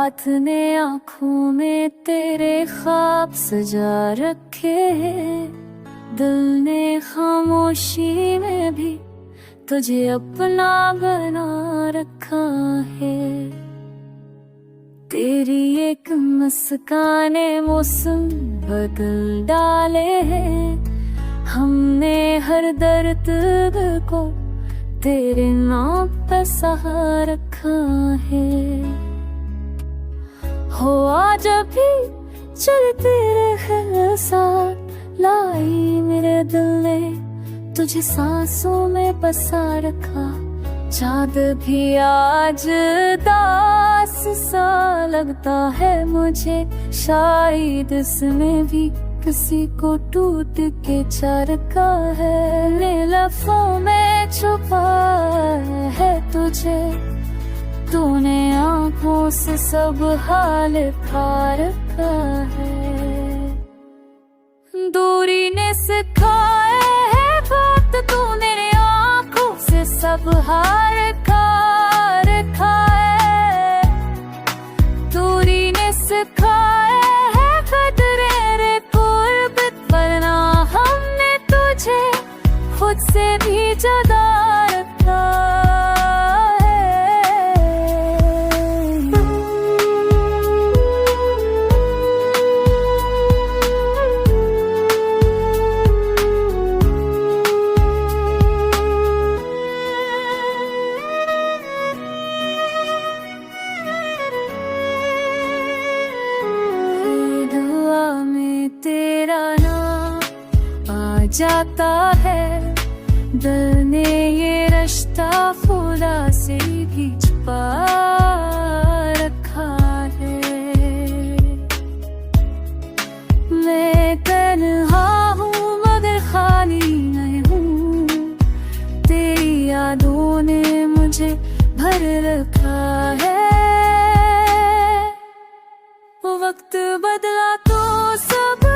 रात ने आँखों में तेरे ख्वाब सजा रखे हैं, दिल ने खामोशी में भी तुझे अपना बना रखा है। तेरी एक मुस्काने मौसम बदल डाले हैं, हमने हर दर्द को तेरे नाम पे सहा रखा है। हो आज भी चलते रहे साथ, लाई मेरे दिल ने तुझे सांसों में बसा रखा। चाँद भी आज दास सा लगता है मुझे, शायद इसमें भी किसी को टूट के चरका है। मेरे लफ्ज़ों में छुपा है तुझे, तूने आँखों से सब हाल पा रखा है। दूरी ने सिखाए है बात, तूने आँखों से सब हाल रखा है। दूरी ने सिखाए है कदरे रे कुर्बत, वरना हमने तुझे खुद से भी जुदा रखा है। दुआ में तेरा नाम आ जाता है, दिल ने ये रिश्ता फूला से भी छुपा रखा है। मैं तन्हा हूँ मगर खाली नहीं हूँ, तेरी यादों ने मुझे भर रखा है। वक्त बदला तो सब